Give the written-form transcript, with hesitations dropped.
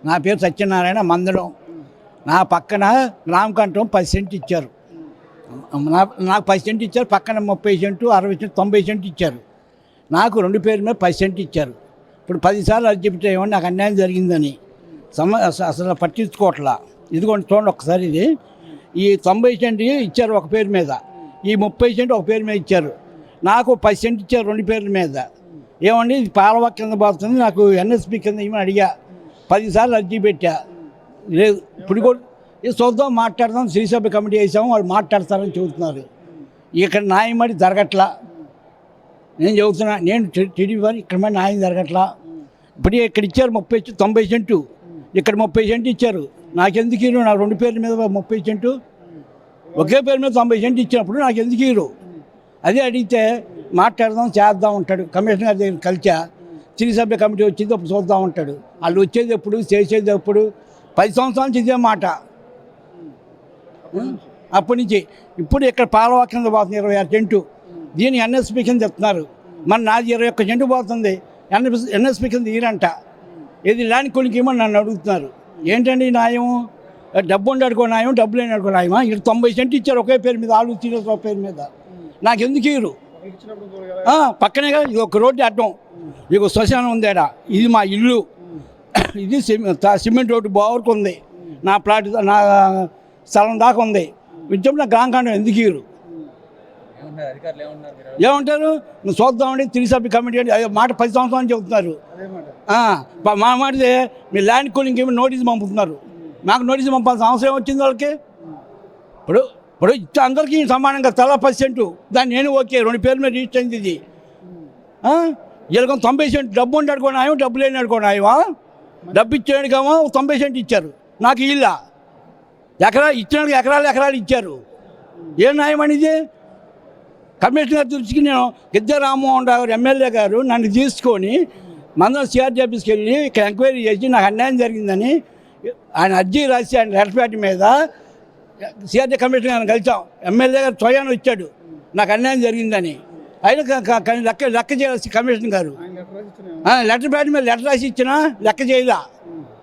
నా పేరు సత్యనారాయణ మందడం. నా పక్కన రామకంఠం 10 సెంట్లు ఇచ్చారు. నాకు 10 సెంట్లు ఇచ్చారు. పక్కన 30 సెంటు 60 సెంటు 90 సెంట్లు ఇచ్చారు. నాకు 2 పేర్ల మీద 10 సెంట్లు ఇచ్చారు. ఇప్పుడు 10 సార్లు అది చెప్తే ఏమన్నా నాకు అన్యాయం జరిగిందని అసలు పట్టించుకోవట్లా. ఇదిగోండి చూడండి ఒక్కసారి, ఇది ఈ 90 సెంట్లు ఇచ్చారు ఒక పేరు మీద, ఈ 30 సెంట్లు ఒక పేరు మీద ఇచ్చారు. నాకు 10 సెంట్లు ఇచ్చారు 2 పేర్ల మీద. ఏమండి ఇది పాలవ కింద పోతుంది, నాకు ఎన్ఎస్పి కింద ఏమని అడిగా. 10 సార్లు అర్జీ పెట్టా, లేదు. ఇప్పుడు కూడా ఇది చూద్దాం, మాట్లాడదాం, శ్రీసభ్య కమిటీ వేసాము, వాళ్ళు మాట్లాడతారని చెబుతున్నారు. ఇక్కడ న్యాయం మరి జరగట్లా. నేను చెబుతున్నా, నేను టీడీపీ వారు ఇక్కడ మరి న్యాయం జరగట్లా. ఇప్పుడు ఇక్కడ ఇచ్చారు 90 సెంటు, ఇక్కడ 30 సెంటు ఇచ్చారు. నాకెందుకు ఇరు? నాకు 2 పేర్ల మీద 30 సెంటు, ఒకే పేరు మీద 90 సెంటు ఇచ్చినప్పుడు నాకు ఎందుకు ఇరు? అదే అడిగితే మాట్లాడదాం చేద్దాం ఉంటాడు. కమిషనర్ గారి దగ్గర కలిసా, శ్రీసభ్య కమిటీ వచ్చింది అప్పుడు చూద్దాం ఉంటాడు. వాళ్ళు వచ్చేది ఎప్పుడు, చేసేది ఎప్పుడు? 10 సంవత్సరాల నుంచి ఇదే మాట. అప్పటి నుంచి ఇప్పుడు ఇక్కడ పాలవ కింద పోతుంది 26 సెంటు, దీన్ని ఎన్ఎస్పి కింద చెప్తున్నారు. మన నాది 21 సెంటు పోతుంది, ఎన్ఎస్పి కింద ఈరంట. ఇది ల్యాండ్ కొనికి ఏమని నన్ను అడుగుతున్నారు. ఏంటండి న్యాయం? డబ్బు ఉండి అడుకో న్యాయం, డబ్బు లేని అడుకో న్యాయమా? ఇక్కడ 90 సెంటు ఇచ్చారు ఒకే పేరు మీద, ఆలు శ్రీనివాసరావు పేరు మీద. నాకు ఎందుకు ఇరు? పక్కనే కదా ఇది ఒక రోడ్డు అడ్డం, ఇక శ్మశానం ఉంది ఆడ, ఇది మా ఇల్లు, ఇది సిమెంట్ రోడ్డు బావరకు ఉంది, నా ప్లాట్ నా స్థలం దాకా ఉంది. విద్యం నా గ్రాంకాండం ఎందుకు ఇరు? ఏమంటారు? నువ్వు చూద్దామండి శ్రీసభ్య కమిటీ అని మాట 10 సంవత్సరాలు చెబుతున్నారు. మా మాటితే మీరు ల్యాండ్ కూలింగ్ ఏమి నోటీస్ పంపుతున్నారు. నాకు నోటీస్ పంపాల్సిన అవసరం వచ్చింది వాళ్ళకి. ఇప్పుడు అందరికీ సమానంగా తలా 10 సెంటు, దాన్ని నేను ఓకే 2 పేర్ల మీద రిజిస్టర్ అయింది. ఇది వీళ్ళకి 90 సెంటు డబ్బు ఉండి అడుకోనాయో, డబ్బు లేని అడుకోనాయమా? డబ్బు ఇచ్చేయడామో 90 సెంటు ఇచ్చారు. నాకు ఇల్లా ఇచ్చినానికి ఎకరాలు ఇచ్చారు. ఏం న్యాయం అనేది? కమిషనర్ దృష్టికి నేను గిద్దె రామ్మోహన్ రావు ఎమ్మెల్యే గారు నన్ను తీసుకొని మందరం సిఆర్డీ ఆఫీస్కి వెళ్ళి ఇక్కడ ఎంక్వైరీ చేసి నాకు అన్యాయం జరిగిందని ఆయన అర్జీ రాసి ఆయన లెటర్ మీద సిఆర్డీ కమిషనర్ గారిని కలిసాం. ఎమ్మెల్యే గారు స్వయాన్ని వచ్చాడు నాకు అన్యాయం జరిగిందని. ఆయన లెక్క చేయాల్సి కమిషనర్ గారు లెటర్ ప్యాడ్ మీద లెటర్ రాసి ఇచ్చినా లెక్క చేయలా.